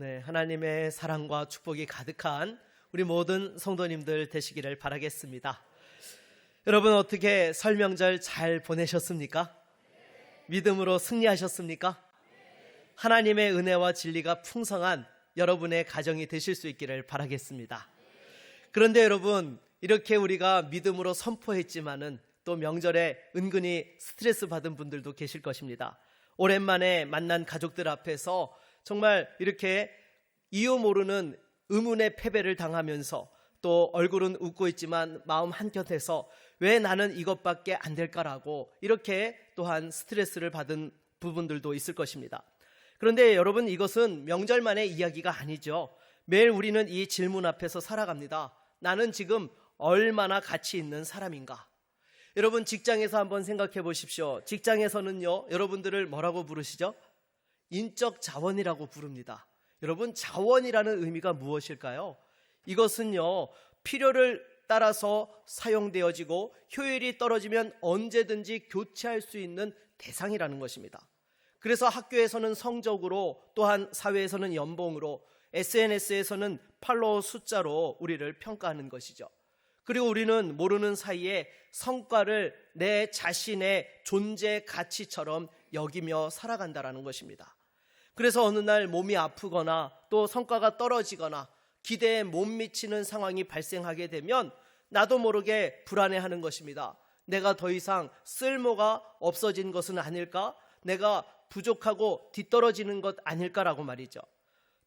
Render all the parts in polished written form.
네, 하나님의 사랑과 축복이 가득한 우리 모든 성도님들 되시기를 바라겠습니다. 여러분, 어떻게 설 명절 잘 보내셨습니까? 믿음으로 승리하셨습니까? 하나님의 은혜와 진리가 풍성한 여러분의 가정이 되실 수 있기를 바라겠습니다. 그런데 여러분, 이렇게 우리가 믿음으로 선포했지만은 또 명절에 은근히 스트레스 받은 분들도 계실 것입니다. 오랜만에 만난 가족들 앞에서 정말 이렇게 이유 모르는 의문의 패배를 당하면서 또 얼굴은 웃고 있지만 마음 한켠에서 왜 나는 이것밖에 안 될까라고 이렇게 또한 스트레스를 받은 부분들도 있을 것입니다. 그런데 여러분, 이것은 명절만의 이야기가 아니죠. 매일 우리는 이 질문 앞에서 살아갑니다. 나는 지금 얼마나 가치 있는 사람인가? 여러분, 직장에서 한번 생각해 보십시오. 직장에서는요, 여러분들을 뭐라고 부르시죠? 인적 자원이라고 부릅니다. 여러분, 자원이라는 의미가 무엇일까요? 이것은요, 필요를 따라서 사용되어지고 효율이 떨어지면 언제든지 교체할 수 있는 대상이라는 것입니다. 그래서 학교에서는 성적으로, 또한 사회에서는 연봉으로, SNS에서는 팔로워 숫자로 우리를 평가하는 것이죠. 그리고 우리는 모르는 사이에 성과를 내 자신의 존재 가치처럼 여기며 살아간다는 것입니다. 그래서 어느 날 몸이 아프거나 또 성과가 떨어지거나 기대에 못 미치는 상황이 발생하게 되면 나도 모르게 불안해하는 것입니다. 내가 더 이상 쓸모가 없어진 것은 아닐까? 내가 부족하고 뒤떨어지는 것 아닐까라고 말이죠.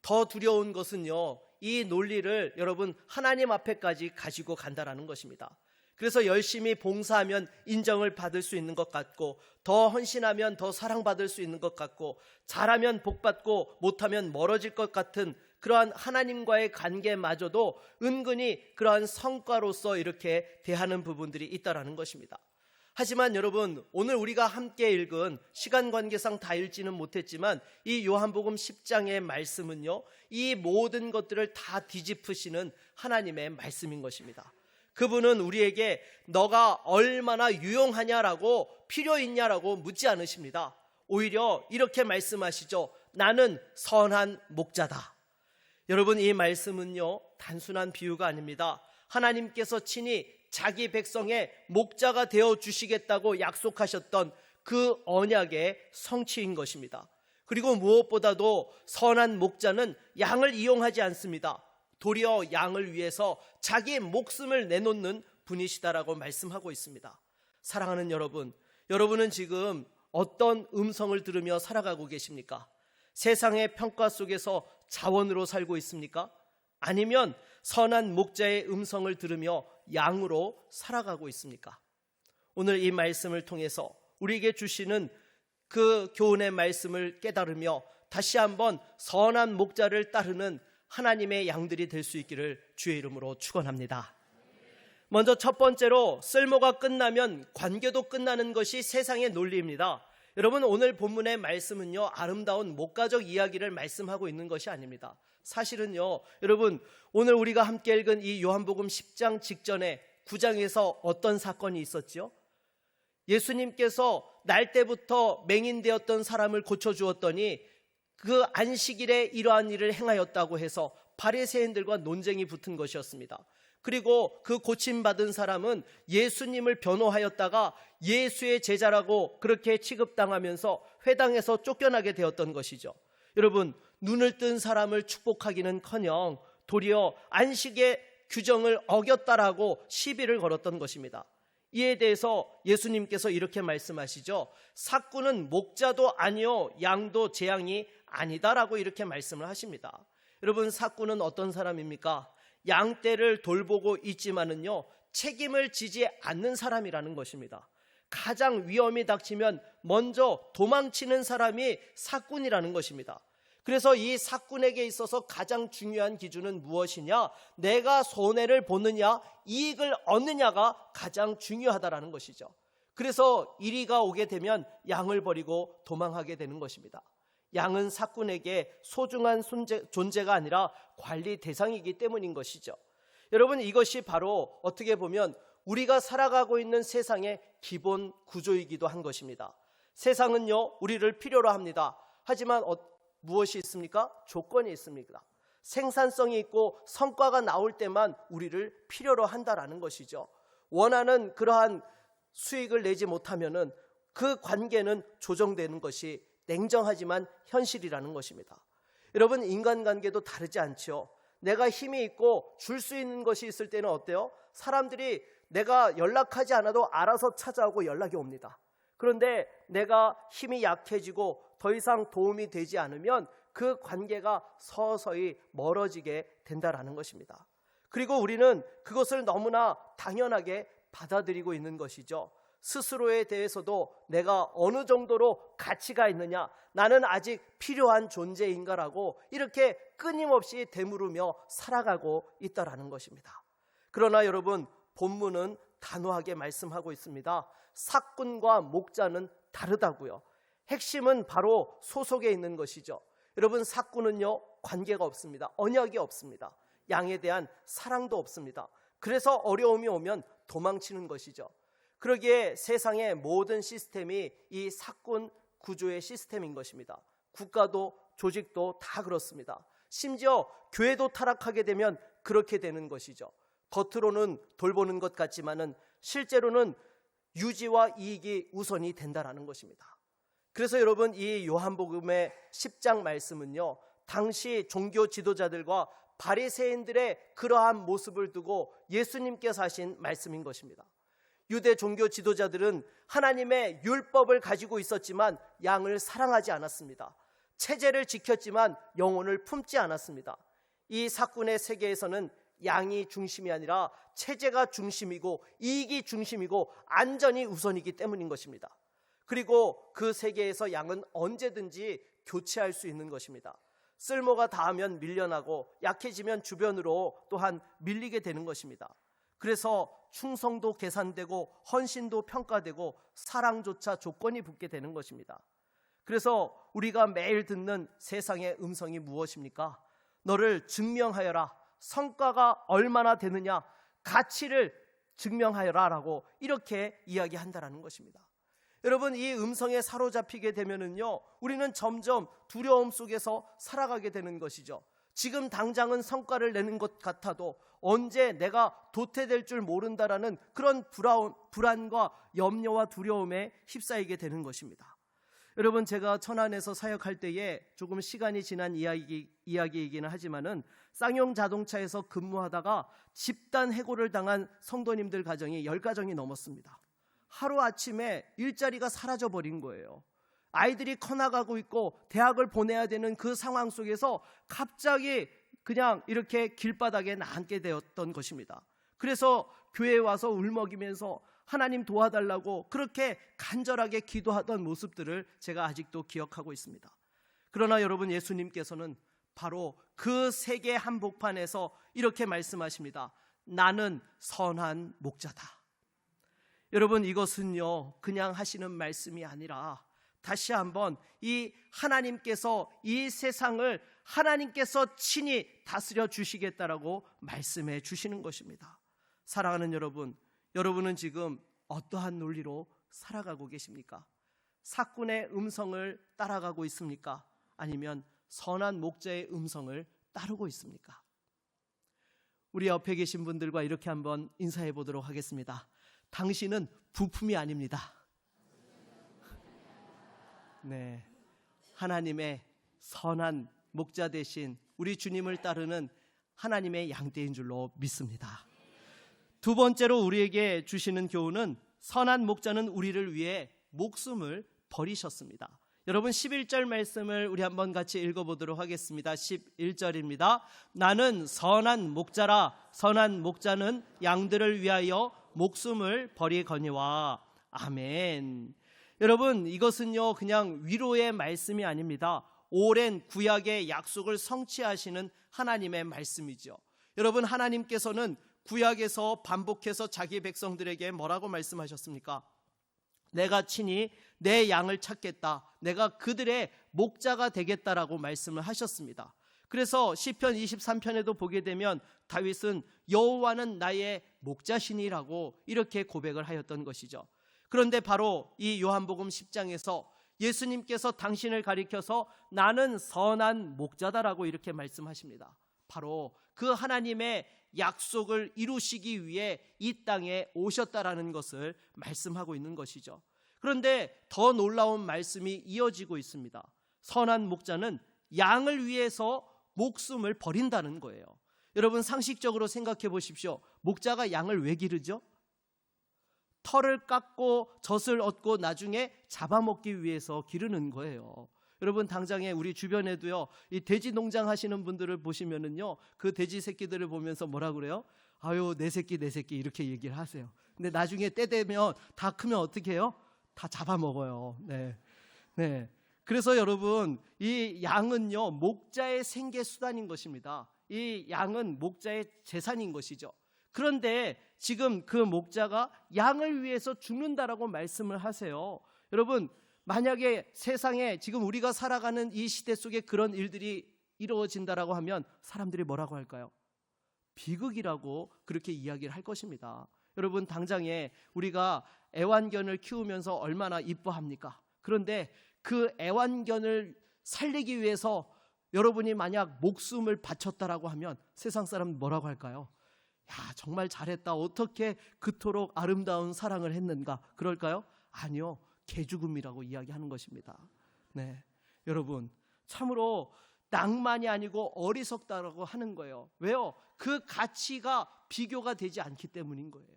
더 두려운 것은요, 이 논리를 여러분 하나님 앞에까지 가지고 간다라는 것입니다. 그래서 열심히 봉사하면 인정을 받을 수 있는 것 같고, 더 헌신하면 더 사랑받을 수 있는 것 같고, 잘하면 복받고 못하면 멀어질 것 같은 그러한 하나님과의 관계마저도 은근히 그러한 성과로서 이렇게 대하는 부분들이 있다라는 것입니다. 하지만 여러분, 오늘 우리가 함께 읽은, 시간 관계상 다 읽지는 못했지만 이 요한복음 10장의 말씀은요, 이 모든 것들을 다 뒤집으시는 하나님의 말씀인 것입니다. 그분은 우리에게 너가 얼마나 유용하냐라고, 필요 있냐라고 묻지 않으십니다. 오히려 이렇게 말씀하시죠. 나는 선한 목자다. 여러분, 이 말씀은요, 단순한 비유가 아닙니다. 하나님께서 친히 자기 백성의 목자가 되어 주시겠다고 약속하셨던 그 언약의 성취인 것입니다. 그리고 무엇보다도 선한 목자는 양을 이용하지 않습니다. 도리어 양을 위해서 자기 목숨을 내놓는 분이시다라고 말씀하고 있습니다. 사랑하는 여러분, 여러분은 지금 어떤 음성을 들으며 살아가고 계십니까? 세상의 평가 속에서 자원으로 살고 있습니까? 아니면 선한 목자의 음성을 들으며 양으로 살아가고 있습니까? 오늘 이 말씀을 통해서 우리에게 주시는 그 교훈의 말씀을 깨달으며 다시 한번 선한 목자를 따르는 하나님의 양들이 될 수 있기를 주의 이름으로 축원합니다. 먼저 첫 번째로, 쓸모가 끝나면 관계도 끝나는 것이 세상의 논리입니다. 여러분, 오늘 본문의 말씀은요, 아름다운 목가적 이야기를 말씀하고 있는 것이 아닙니다. 사실은요, 여러분, 오늘 우리가 함께 읽은 이 요한복음 10장 직전에 9장에서 어떤 사건이 있었죠? 예수님께서 날 때부터 맹인되었던 사람을 고쳐주었더니 그 안식일에 이러한 일을 행하였다고 해서 바리새인들과 논쟁이 붙은 것이었습니다. 그리고 그 고침받은 사람은 예수님을 변호하였다가 예수의 제자라고 그렇게 취급당하면서 회당에서 쫓겨나게 되었던 것이죠. 여러분, 눈을 뜬 사람을 축복하기는커녕 도리어 안식의 규정을 어겼다라고 시비를 걸었던 것입니다. 이에 대해서 예수님께서 이렇게 말씀하시죠. 삭구는 목자도 아니요 양도 재앙이 아니다라고 이렇게 말씀을 하십니다. 여러분, 삭구는 어떤 사람입니까? 양떼를 돌보고 있지만은요, 책임을 지지 않는 사람이라는 것입니다. 가장 위험이 닥치면 먼저 도망치는 사람이 삭군이라는 것입니다. 그래서 이 삭군에게 있어서 가장 중요한 기준은 무엇이냐? 내가 손해를 보느냐, 이익을 얻느냐가 가장 중요하다라는 것이죠. 그래서 이리가 오게 되면 양을 버리고 도망하게 되는 것입니다. 양은 삭군에게 소중한 존재가 아니라 관리 대상이기 때문인 것이죠. 여러분, 이것이 바로 어떻게 보면 우리가 살아가고 있는 세상의 기본 구조이기도 한 것입니다. 세상은요, 우리를 필요로 합니다. 하지만 무엇이 있습니까? 조건이 있습니다. 생산성이 있고 성과가 나올 때만 우리를 필요로 한다라는 것이죠. 원하는 그러한 수익을 내지 못하면은 그 관계는 조정되는 것이 냉정하지만 현실이라는 것입니다. 여러분, 인간관계도 다르지 않죠. 내가 힘이 있고 줄 수 있는 것이 있을 때는 어때요? 사람들이 내가 연락하지 않아도 알아서 찾아오고 연락이 옵니다. 그런데 내가 힘이 약해지고 더 이상 도움이 되지 않으면 그 관계가 서서히 멀어지게 된다라는 것입니다. 그리고 우리는 그것을 너무나 당연하게 받아들이고 있는 것이죠. 스스로에 대해서도 내가 어느 정도로 가치가 있느냐, 나는 아직 필요한 존재인가라고 이렇게 끊임없이 되물으며 살아가고 있다라는 것입니다. 그러나 여러분, 본문은 단호하게 말씀하고 있습니다. 삭군과 목자는 다르다고요. 핵심은 바로 소속에 있는 것이죠. 여러분, 삭군은요, 관계가 없습니다. 언약이 없습니다. 양에 대한 사랑도 없습니다. 그래서 어려움이 오면 도망치는 것이죠. 그러기에 세상의 모든 시스템이 이 삭군 구조의 시스템인 것입니다. 국가도 조직도 다 그렇습니다. 심지어 교회도 타락하게 되면 그렇게 되는 것이죠. 겉으로는 돌보는 것 같지만은 실제로는 유지와 이익이 우선이 된다라는 것입니다. 그래서 여러분, 이 요한복음의 10장 말씀은요, 당시 종교 지도자들과 바리새인들의 그러한 모습을 두고 예수님께서 하신 말씀인 것입니다. 유대 종교 지도자들은 하나님의 율법을 가지고 있었지만 양을 사랑하지 않았습니다. 체제를 지켰지만 영혼을 품지 않았습니다. 이 삭군의 세계에서는 양이 중심이 아니라 체제가 중심이고 이익이 중심이고 안전이 우선이기 때문인 것입니다. 그리고 그 세계에서 양은 언제든지 교체할 수 있는 것입니다. 쓸모가 닿으면 밀려나고 약해지면 주변으로 또한 밀리게 되는 것입니다. 그래서 충성도 계산되고 헌신도 평가되고 사랑조차 조건이 붙게 되는 것입니다. 그래서 우리가 매일 듣는 세상의 음성이 무엇입니까? 너를 증명하여라. 성과가 얼마나 되느냐, 가치를 증명하여라 라고 이렇게 이야기한다라는 것입니다. 여러분, 이 음성에 사로잡히게 되면은요, 우리는 점점 두려움 속에서 살아가게 되는 것이죠. 지금 당장은 성과를 내는 것 같아도 언제 내가 도태될 줄 모른다라는 그런 불안과 염려와 두려움에 휩싸이게 되는 것입니다. 여러분, 제가 천안에서 사역할 때에 조금 시간이 지난 이야기이기는 하지만은 쌍용 자동차에서 근무하다가 집단 해고를 당한 성도님들 가정이 10가정이 넘었습니다. 하루아침에 일자리가 사라져버린 거예요. 아이들이 커나가고 있고 대학을 보내야 되는 그 상황 속에서 갑자기 그냥 이렇게 길바닥에 앉게 되었던 것입니다. 그래서 교회에 와서 울먹이면서 하나님 도와달라고 그렇게 간절하게 기도하던 모습들을 제가 아직도 기억하고 있습니다. 그러나 여러분, 예수님께서는 바로 그 세계 한복판에서 이렇게 말씀하십니다. 나는 선한 목자다. 여러분, 이것은요, 그냥 하시는 말씀이 아니라 다시 한번 이 하나님께서 이 세상을 하나님께서 친히 다스려 주시겠다라고 말씀해 주시는 것입니다. 사랑하는 여러분, 여러분은 지금 어떠한 논리로 살아가고 계십니까? 삭군의 음성을 따라가고 있습니까? 아니면 선한 목자의 음성을 따르고 있습니까? 우리 옆에 계신 분들과 이렇게 한번 인사해 보도록 하겠습니다. 당신은 부품이 아닙니다. 네, 하나님의 선한 목자 되신 우리 주님을 따르는 하나님의 양떼인 줄로 믿습니다. 두 번째로 우리에게 주시는 교훈은 선한 목자는 우리를 위해 목숨을 버리셨습니다. 여러분, 11절 말씀을 우리 한번 같이 읽어보도록 하겠습니다. 11절입니다. 나는 선한 목자라. 선한 목자는 양들을 위하여 목숨을 버리거니와. 아멘. 여러분, 이것은요, 그냥 위로의 말씀이 아닙니다. 오랜 구약의 약속을 성취하시는 하나님의 말씀이죠. 여러분, 하나님께서는 구약에서 반복해서 자기 백성들에게 뭐라고 말씀하셨습니까? 내가 친히 내 양을 찾겠다. 내가 그들의 목자가 되겠다라고 말씀을 하셨습니다. 그래서 시편 23편에도 보게 되면 다윗은 여호와는 나의 목자시니라고 이렇게 고백을 하였던 것이죠. 그런데 바로 이 요한복음 10장에서 예수님께서 당신을 가리켜서 나는 선한 목자다라고 이렇게 말씀하십니다. 바로 그 하나님의 약속을 이루시기 위해 이 땅에 오셨다라는 것을 말씀하고 있는 것이죠. 그런데 더 놀라운 말씀이 이어지고 있습니다. 선한 목자는 양을 위해서 목숨을 버린다는 거예요. 여러분 상식적으로 생각해 보십시오. 목자가 양을 왜 기르죠? 털을 깎고 젖을 얻고 나중에 잡아먹기 위해서 기르는 거예요. 여러분 당장에 우리 주변에도요, 이 돼지 농장 하시는 분들을 보시면은요, 그 돼지 새끼들을 보면서 뭐라 그래요? 아유 내 새끼 이렇게 얘기를 하세요. 근데 나중에 때 되면 다 크면 어떻게 해요? 다 잡아먹어요. 네. 그래서 여러분 이 양은요 목자의 생계 수단인 것입니다. 이 양은 목자의 재산인 것이죠. 그런데 지금 그 목자가 양을 위해서 죽는다라고 말씀을 하세요. 여러분 만약에 세상에 지금 우리가 살아가는 이 시대 속에 그런 일들이 이루어진다라고 하면 사람들이 뭐라고 할까요? 비극이라고 그렇게 이야기를 할 것입니다. 여러분 당장에 우리가 애완견을 키우면서 얼마나 이뻐합니까? 그런데 그 애완견을 살리기 위해서 여러분이 만약 목숨을 바쳤다라고 하면 세상 사람은 뭐라고 할까요? 야 정말 잘했다. 어떻게 그토록 아름다운 사랑을 했는가? 그럴까요? 아니요. 개죽음이라고 이야기하는 것입니다. 네, 여러분 참으로 낭만이 아니고 어리석다라고 하는 거예요. 왜요? 그 가치가 비교가 되지 않기 때문인 거예요.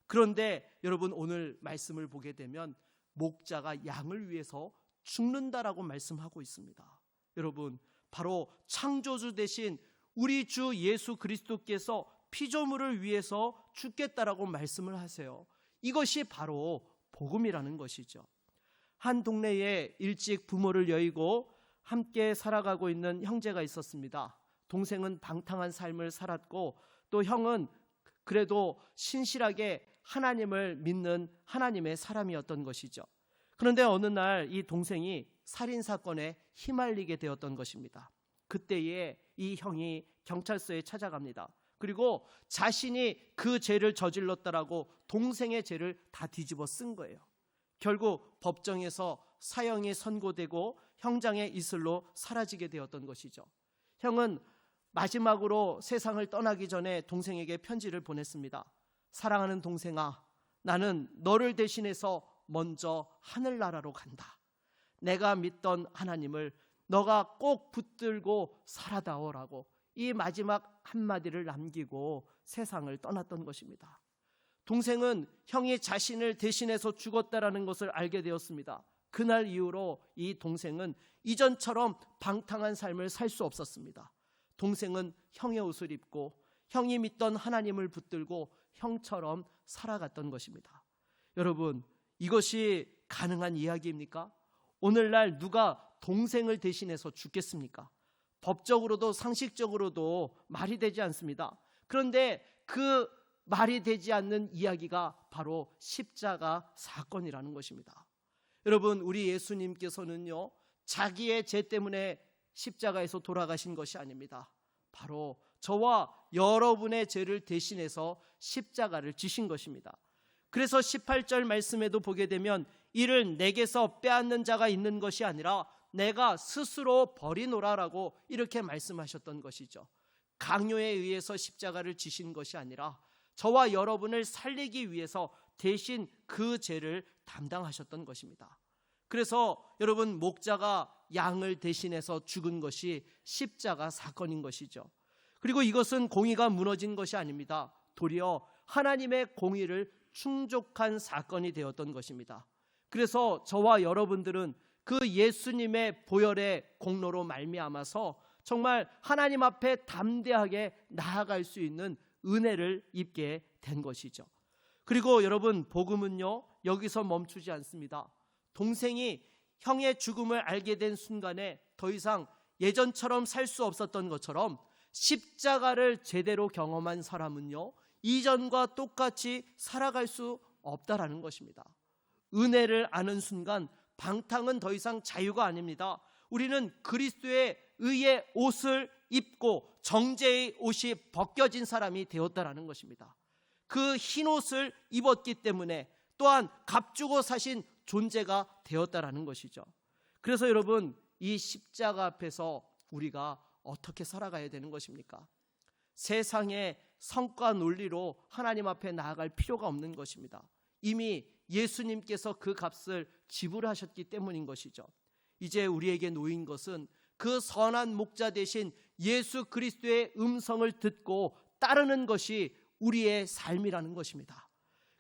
그런데 여러분 오늘 말씀을 보게 되면 목자가 양을 위해서 죽는다라고 말씀하고 있습니다. 여러분 바로 창조주 되신 우리 주 예수 그리스도께서 피조물을 위해서 죽겠다라고 말씀을 하세요. 이것이 바로 복음이라는 것이죠. 한 동네에 일찍 부모를 여의고 함께 살아가고 있는 형제가 있었습니다. 동생은 방탕한 삶을 살았고 또 형은 그래도 신실하게 하나님을 믿는 하나님의 사람이었던 것이죠. 그런데 어느 날 이 동생이 살인사건에 휘말리게 되었던 것입니다. 그때에 이 형이 경찰서에 찾아갑니다. 그리고 자신이 그 죄를 저질렀다라고 동생의 죄를 다 뒤집어 쓴 거예요. 결국 법정에서 사형이 선고되고 형장의 이슬로 사라지게 되었던 것이죠. 형은 마지막으로 세상을 떠나기 전에 동생에게 편지를 보냈습니다. 사랑하는 동생아, 나는 너를 대신해서 먼저 하늘나라로 간다. 내가 믿던 하나님을 너가 꼭 붙들고 살아다오라고 이 마지막 한마디를 남기고 세상을 떠났던 것입니다. 동생은 형이 자신을 대신해서 죽었다라는 것을 알게 되었습니다. 그날 이후로 이 동생은 이전처럼 방탕한 삶을 살 수 없었습니다. 동생은 형의 옷을 입고 형이 믿던 하나님을 붙들고 형처럼 살아갔던 것입니다. 여러분 이것이 가능한 이야기입니까? 오늘날 누가 동생을 대신해서 죽겠습니까? 법적으로도 상식적으로도 말이 되지 않습니다. 그런데 그 말이 되지 않는 이야기가 바로 십자가 사건이라는 것입니다. 여러분 우리 예수님께서는요 자기의 죄 때문에 십자가에서 돌아가신 것이 아닙니다. 바로 저와 여러분의 죄를 대신해서 십자가를 지신 것입니다. 그래서 18절 말씀에도 보게 되면 이를 내게서 빼앗는 자가 있는 것이 아니라 내가 스스로 버리노라라고 이렇게 말씀하셨던 것이죠. 강요에 의해서 십자가를 지신 것이 아니라 저와 여러분을 살리기 위해서 대신 그 죄를 담당하셨던 것입니다. 그래서 여러분 목자가 양을 대신해서 죽은 것이 십자가 사건인 것이죠. 그리고 이것은 공의가 무너진 것이 아닙니다. 도리어 하나님의 공의를 충족한 사건이 되었던 것입니다. 그래서 저와 여러분들은 그 예수님의 보혈의 공로로 말미암아서 정말 하나님 앞에 담대하게 나아갈 수 있는 은혜를 입게 된 것이죠. 그리고 여러분 복음은요 여기서 멈추지 않습니다. 동생이 형의 죽음을 알게 된 순간에 더 이상 예전처럼 살 수 없었던 것처럼 십자가를 제대로 경험한 사람은요 이전과 똑같이 살아갈 수 없다라는 것입니다. 은혜를 아는 순간 방탕은 더 이상 자유가 아닙니다. 우리는 그리스도의 의의 옷을 입고 정죄의 옷이 벗겨진 사람이 되었다라는 것입니다. 그 흰 옷을 입었기 때문에 또한 값주고 사신 존재가 되었다라는 것이죠. 그래서 여러분, 이 십자가 앞에서 우리가 어떻게 살아가야 되는 것입니까? 세상의 성과 논리로 하나님 앞에 나아갈 필요가 없는 것입니다. 이미 예수님께서 그 값을 지불하셨기 때문인 것이죠. 이제 우리에게 놓인 것은 그 선한 목자 되신 예수 그리스도의 음성을 듣고 따르는 것이 우리의 삶이라는 것입니다.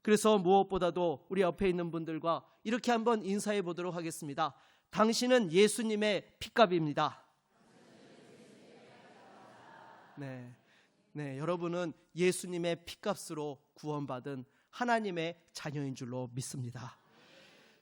그래서 무엇보다도 우리 옆에 있는 분들과 이렇게 한번 인사해 보도록 하겠습니다. 당신은 예수님의 핏값입니다. 네, 여러분은 예수님의 핏값으로 구원받은 하나님의 자녀인 줄로 믿습니다.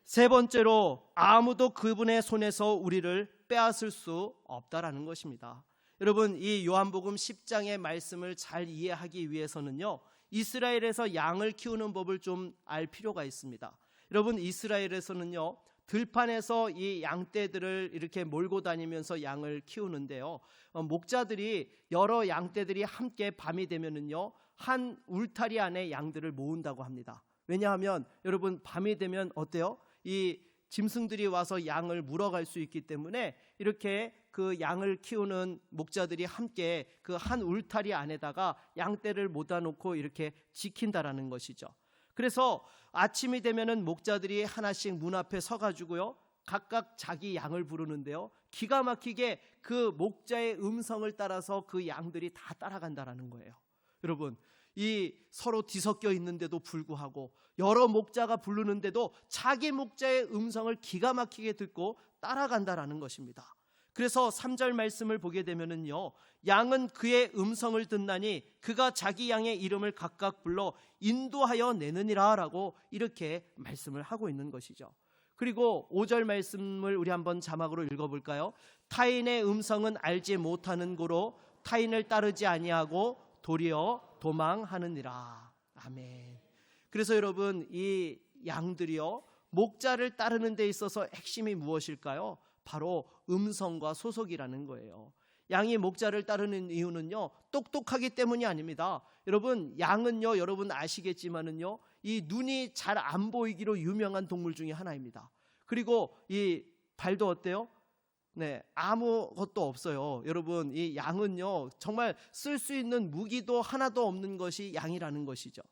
세 번째로, 아무도 그분의 손에서 우리를 빼앗을 수 없다라는 것입니다. 여러분, 이 요한복음 10장의 말씀을 잘 이해하기 위해서는요, 이스라엘에서 양을 키우는 법을 좀 알 필요가 있습니다. 여러분, 이스라엘에서는요, 들판에서 이 양떼들을 이렇게 몰고 다니면서 양을 키우는데요, 목자들이 여러 양떼들이 함께 밤이 되면은요, 한 울타리 안에 양들을 모은다고 합니다. 왜냐하면 여러분, 밤이 되면 어때요? 이 짐승들이 와서 양을 물어갈 수 있기 때문에 이렇게 그 양을 키우는 목자들이 함께 그 한 울타리 안에다가 양떼를 모아 놓고 이렇게 지킨다라는 것이죠. 그래서 아침이 되면은 목자들이 하나씩 문 앞에 서가지고요, 각각 자기 양을 부르는데요, 기가 막히게 그 목자의 음성을 따라서 그 양들이 다 따라간다라는 거예요. 여러분, 이 서로 뒤섞여 있는데도 불구하고 여러 목자가 부르는데도 자기 목자의 음성을 기가 막히게 듣고 따라간다라는 것입니다. 그래서 3절 말씀을 보게 되면은요, 양은 그의 음성을 듣나니 그가 자기 양의 이름을 각각 불러 인도하여 내느니라 라고 이렇게 말씀을 하고 있는 것이죠. 그리고 5절 말씀을 우리 한번 자막으로 읽어볼까요? 타인의 음성은 알지 못하는 고로 타인을 따르지 아니하고 도리어 도망하느니라. 아멘. 그래서 여러분, 이 양들이요, 목자를 따르는 데 있어서 핵심이 무엇일까요? 바로 음성과 소속이라는 거예요. 양이 목자를 따르는 이유는요, 똑똑하기 때문이 아닙니다. 여러분, 양은요, 여러분 아시겠지만은요, 이 눈이 잘 안 보이기로 유명한 동물 중에 하나입니다. 그리고 이 발도 어때요? 네, 아무것도 없어요. 여러분, 이 양은요, 정말 쓸 수 있는 무기도 하나도 없는 것이 양이라는 것이죠.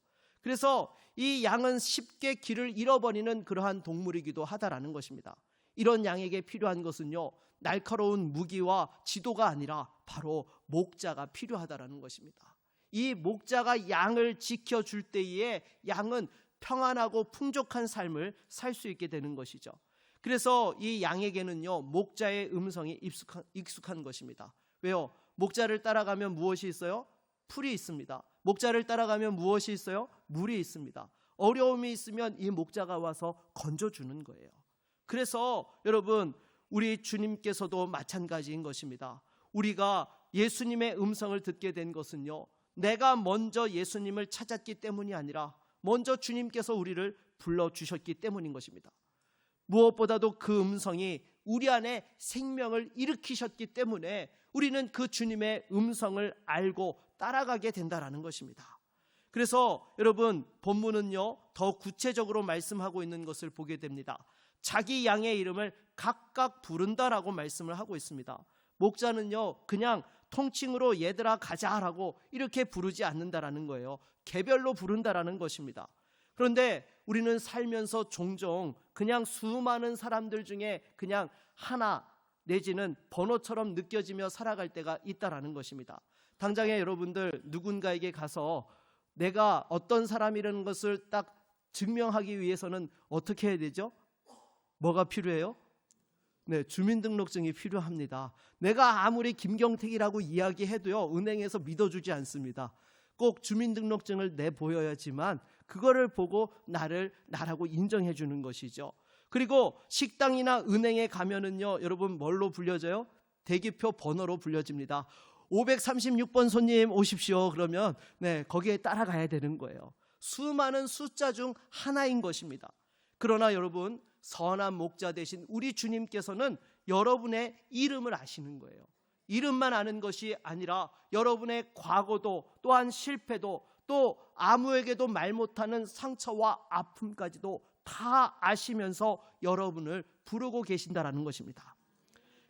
그래서 이 양은 쉽게 길을 잃어버리는 그러한 동물이기도 하다라는 것입니다. 이런 양에게 필요한 것은요, 날카로운 무기와 지도가 아니라 바로 목자가 필요하다라는 것입니다. 이 목자가 양을 지켜줄 때에 양은 평안하고 풍족한 삶을 살 수 있게 되는 것이죠. 그래서 이 양에게는요, 목자의 음성이 익숙한 것입니다. 왜요? 목자를 따라가면 무엇이 있어요? 풀이 있습니다. 목자를 따라가면 무엇이 있어요? 물이 있습니다. 어려움이 있으면 이 목자가 와서 건져주는 거예요. 그래서 여러분, 우리 주님께서도 마찬가지인 것입니다. 우리가 예수님의 음성을 듣게 된 것은요, 내가 먼저 예수님을 찾았기 때문이 아니라 먼저 주님께서 우리를 불러주셨기 때문인 것입니다. 무엇보다도 그 음성이 우리 안에 생명을 일으키셨기 때문에 우리는 그 주님의 음성을 알고 따라가게 된다라는 것입니다. 그래서 여러분, 본문은요, 더 구체적으로 말씀하고 있는 것을 보게 됩니다. 자기 양의 이름을 각각 부른다라고 말씀을 하고 있습니다. 목자는요, 그냥 통칭으로 얘들아 가자라고 이렇게 부르지 않는다라는 거예요. 개별로 부른다라는 것입니다. 그런데 우리는 살면서 종종 그냥 수많은 사람들 중에 그냥 하나 내지는 번호처럼 느껴지며 살아갈 때가 있다라는 것입니다. 당장에 여러분들 누군가에게 가서 내가 어떤 사람이라는 것을 딱 증명하기 위해서는 어떻게 해야 되죠? 뭐가 필요해요? 네, 주민등록증이 필요합니다. 내가 아무리 김경택이라고 이야기해도요, 은행에서 믿어주지 않습니다. 꼭 주민등록증을 내보여야지만 그거를 보고 나라고 인정해 주는 것이죠. 그리고 식당이나 은행에 가면은요, 여러분 뭘로 불려져요? 대기표 번호로 불려집니다. 536번 손님 오십시오. 그러면 네, 거기에 따라가야 되는 거예요. 수많은 숫자 중 하나인 것입니다. 그러나 여러분, 선한 목자 되신 우리 주님께서는 여러분의 이름을 아시는 거예요. 이름만 아는 것이 아니라 여러분의 과거도, 또한 실패도, 또 아무에게도 말 못하는 상처와 아픔까지도 다 아시면서 여러분을 부르고 계신다라는 것입니다.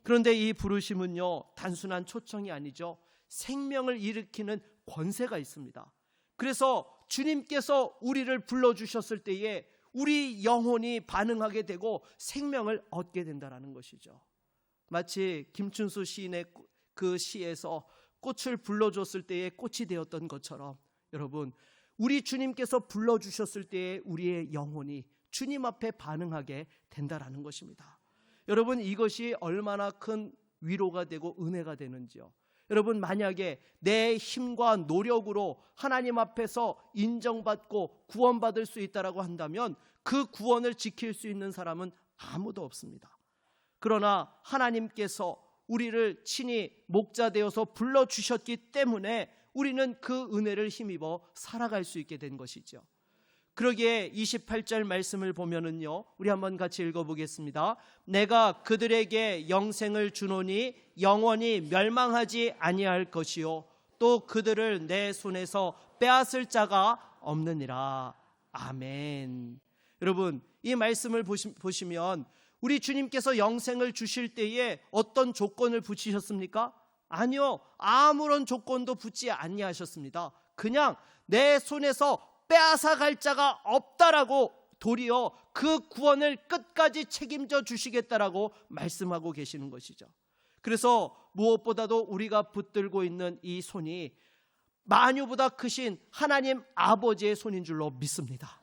그런데 이 부르심은요, 단순한 초청이 아니죠. 생명을 일으키는 권세가 있습니다. 그래서 주님께서 우리를 불러주셨을 때에 우리 영혼이 반응하게 되고 생명을 얻게 된다는 것이죠. 마치 김춘수 시인의 그 시에서 꽃을 불러줬을 때에 꽃이 되었던 것처럼, 여러분, 우리 주님께서 불러주셨을 때에 우리의 영혼이 주님 앞에 반응하게 된다는 것입니다. 여러분, 이것이 얼마나 큰 위로가 되고 은혜가 되는지요. 여러분, 만약에 내 힘과 노력으로 하나님 앞에서 인정받고 구원받을 수 있다라고 한다면 그 구원을 지킬 수 있는 사람은 아무도 없습니다. 그러나 하나님께서 우리를 친히 목자 되어서 불러주셨기 때문에 우리는 그 은혜를 힘입어 살아갈 수 있게 된 것이죠. 그러기에 28절 말씀을 보면은요, 우리 한번 같이 읽어보겠습니다. 내가 그들에게 영생을 주노니 영원히 멸망하지 아니할 것이요 또 그들을 내 손에서 빼앗을 자가 없느니라. 아멘. 여러분, 이 말씀을 보시면 우리 주님께서 영생을 주실 때에 어떤 조건을 붙이셨습니까? 아니요, 아무런 조건도 붙지 아니하셨습니다. 그냥 내 손에서 빼앗아 갈 자가 없다라고 도리어 그 구원을 끝까지 책임져 주시겠다라고 말씀하고 계시는 것이죠. 그래서 무엇보다도 우리가 붙들고 있는 이 손이 만유보다 크신 하나님 아버지의 손인 줄로 믿습니다.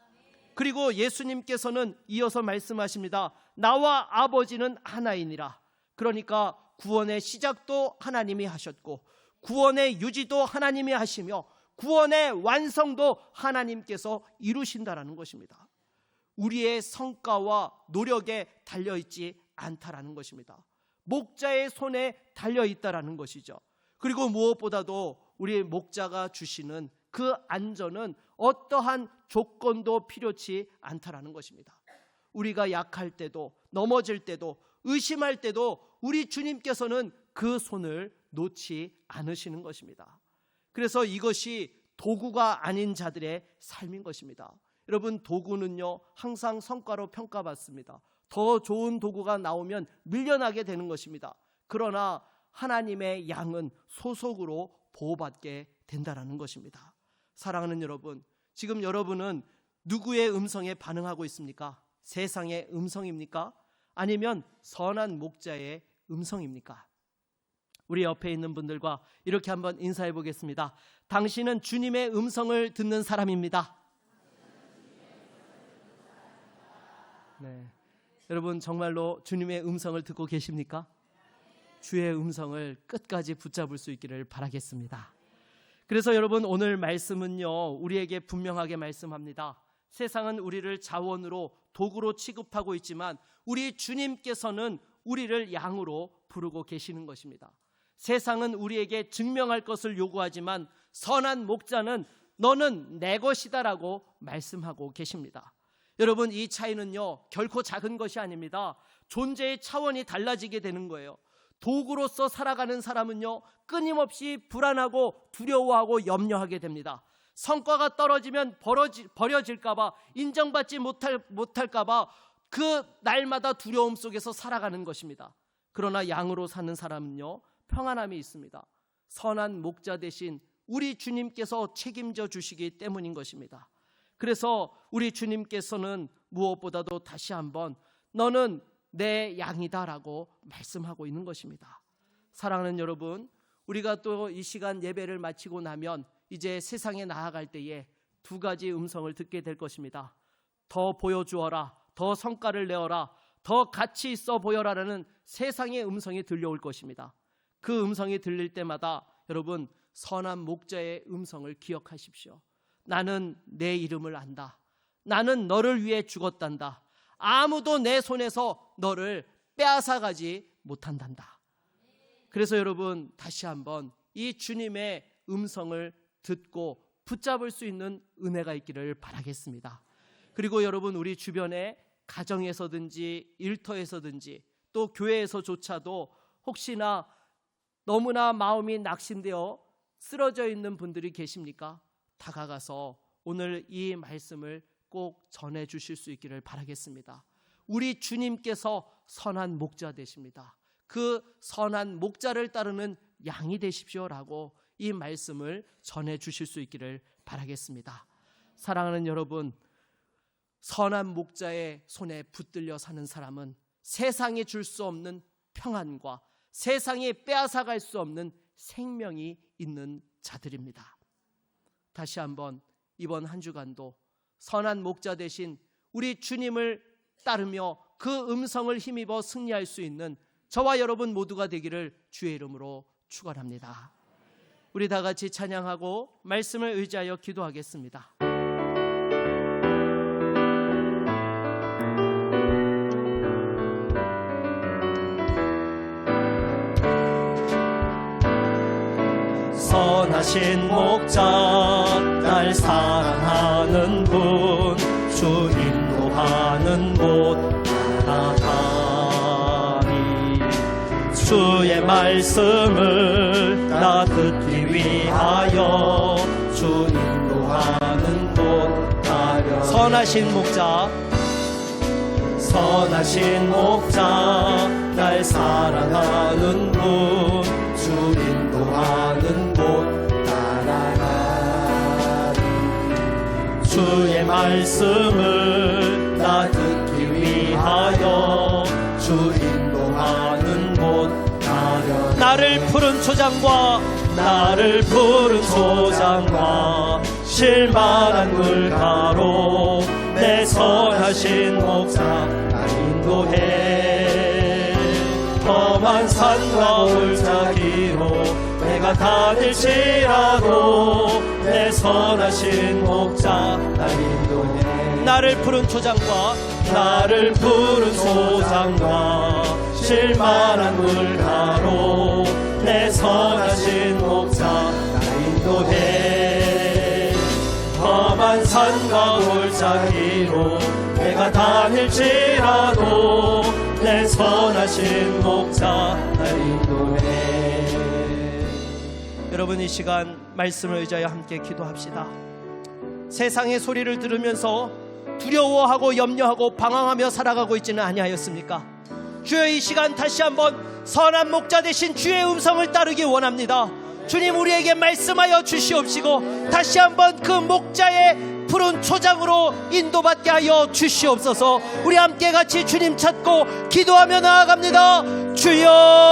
그리고 예수님께서는 이어서 말씀하십니다. 나와 아버지는 하나이니라. 그러니까 구원의 시작도 하나님이 하셨고 구원의 유지도 하나님이 하시며 구원의 완성도 하나님께서 이루신다라는 것입니다. 우리의 성과와 노력에 달려있지 않다라는 것입니다. 목자의 손에 달려있다라는 것이죠. 그리고 무엇보다도 우리 목자가 주시는 그 안전은 어떠한 조건도 필요치 않다라는 것입니다. 우리가 약할 때도 넘어질 때도 의심할 때도 우리 주님께서는 그 손을 놓지 않으시는 것입니다. 그래서 이것이 도구가 아닌 자들의 삶인 것입니다. 여러분, 도구는요 항상 성과로 평가받습니다. 더 좋은 도구가 나오면 밀려나게 되는 것입니다. 그러나 하나님의 양은 소속으로 보호받게 된다는 것입니다. 사랑하는 여러분, 지금 여러분은 누구의 음성에 반응하고 있습니까? 세상의 음성입니까? 아니면 선한 목자의 음성입니까? 우리 옆에 있는 분들과 이렇게 한번 인사해 보겠습니다. 당신은 주님의 음성을 듣는 사람입니다. 네, 여러분 정말로 주님의 음성을 듣고 계십니까? 주의 음성을 끝까지 붙잡을 수 있기를 바라겠습니다. 그래서 여러분, 오늘 말씀은요 우리에게 분명하게 말씀합니다. 세상은 우리를 자원으로 도구로 취급하고 있지만 우리 주님께서는 우리를 양으로 부르고 계시는 것입니다. 세상은 우리에게 증명할 것을 요구하지만 선한 목자는 너는 내 것이다라고 말씀하고 계십니다. 여러분, 이 차이는요 결코 작은 것이 아닙니다. 존재의 차원이 달라지게 되는 거예요. 도구로서 살아가는 사람은요 끊임없이 불안하고 두려워하고 염려하게 됩니다. 성과가 떨어지면 버려질까봐, 인정받지 못할까봐 그 날마다 두려움 속에서 살아가는 것입니다. 그러나 양으로 사는 사람은요 평안함이 있습니다. 선한 목자 대신 우리 주님께서 책임져 주시기 때문인 것입니다. 그래서 우리 주님께서는 무엇보다도 다시 한번 너는 내 양이다라고 말씀하고 있는 것입니다. 사랑하는 여러분, 우리가 또 이 시간 예배를 마치고 나면 이제 세상에 나아갈 때에 두 가지 음성을 듣게 될 것입니다. 더 보여주어라, 더 성과를 내어라, 더 가치 있어 보여라라는 세상의 음성이 들려올 것입니다. 그 음성이 들릴 때마다 여러분, 선한 목자의 음성을 기억하십시오. 나는 내 이름을 안다. 나는 너를 위해 죽었단다. 아무도 내 손에서 너를 빼앗아가지 못한단다. 그래서 여러분, 다시 한번 이 주님의 음성을 듣고 붙잡을 수 있는 은혜가 있기를 바라겠습니다. 그리고 여러분, 우리 주변에 가정에서든지 일터에서든지 또 교회에서조차도 혹시나 너무나 마음이 낙심되어 쓰러져 있는 분들이 계십니까? 다가가서 오늘 이 말씀을 꼭 전해 주실 수 있기를 바라겠습니다. 우리 주님께서 선한 목자 되십니다. 그 선한 목자를 따르는 양이 되십시오라고 이 말씀을 전해 주실 수 있기를 바라겠습니다. 사랑하는 여러분, 선한 목자의 손에 붙들려 사는 사람은 세상이 줄 수 없는 평안과 세상이 빼앗아갈 수 없는 생명이 있는 자들입니다. 다시 한번 이번 한 주간도 선한 목자 되신 우리 주님을 따르며 그 음성을 힘입어 승리할 수 있는 저와 여러분 모두가 되기를 주의 이름으로 축원합니다. 우리 다 같이 찬양하고 말씀을 의지하여 기도하겠습니다. 선하신 목자 날 사랑하는 분 주 인도하는 곳 따라가니 주의 말씀을 나 듣기 위하여 주 인도하는 곳 따라 선하신 목자 날 사랑하는 분 주 인도하는 곳 따라가니 주의 말씀을 나 듣기 위하여 주 인도하는 곳 따라 나를 푸른 초장과 실만한 물가로 내 선하신 목자 날 인도해 험한 산과 골짜기로 내가 다닐지라도 내 선하신 목자 날 인도해 나를 푸른 초장과 실만한 물가로 내 선하신 목자 날 인도해 험한 산과 골짜기로 내가 다닐지라도 내 선하신 목자 날 인도해. 여러분, 이 시간 말씀을 의지하여 함께 기도합시다. 세상의 소리를 들으면서 두려워하고 염려하고 방황하며 살아가고 있지는 아니하였습니까? 주여, 이 시간 다시 한번 선한 목자 되신 주의 음성을 따르기 원합니다. 주님, 우리에게 말씀하여 주시옵시고 다시 한번 그 목자의 푸른 초장으로 인도받게 하여 주시옵소서. 우리 함께 같이 주님 찾고 기도하며 나아갑니다.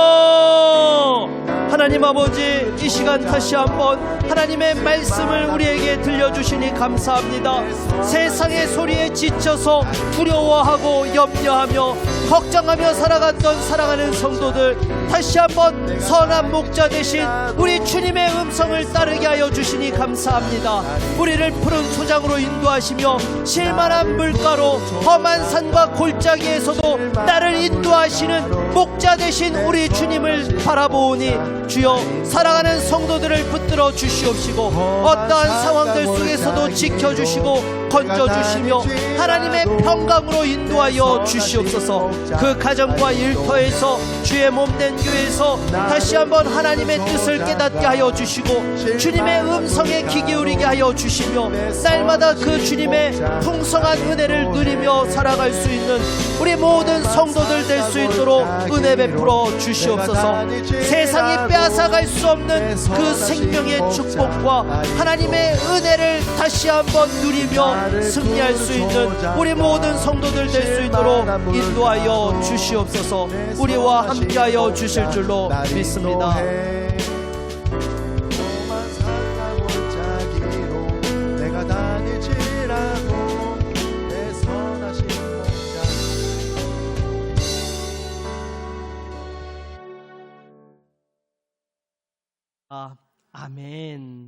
주여, 하나님 아버지, 이 시간 다시 한번 하나님의 말씀을 우리에게 들려주시니 감사합니다. 세상의 소리에 지쳐서 두려워하고 염려하며 걱정하며 살아가는 성도들, 다시 한번 선한 목자 되신 우리 주님의 음성을 따르게 하여 주시니 감사합니다. 우리를 푸른 초장으로 인도하시며 실만한 물가로 험한 산과 골짜기에서도 나를 인도하시는 목자 되신 우리 주님을 바라보니 주여, 사랑하는 성도들을 붙들어 주시옵시고 어떠한 상황들 속에서도 지켜주시고 건져주시며 하나님의 평강으로 인도하여 주시옵소서. 그 가정과 일터에서 주의 몸된 교회에서 다시 한번 하나님의 뜻을 깨닫게 하여 주시고 주님의 음성에 귀 기울이게 하여 주시며 날마다 그 주님의 풍성한 은혜를 누리며 살아갈 수 있는 우리 모든 성도들 될 수 있도록 은혜 베풀어 주시옵소서. 세상이 빼앗아갈 수 없는 그 생명의 축복과 하나님의 은혜를 다시 한번 누리며 승리할 수 있는 우리 모든 성도들 될 수 있도록 인도하여 주시옵소서. 우리와 함께하여 주실 줄로 믿습니다. 아멘.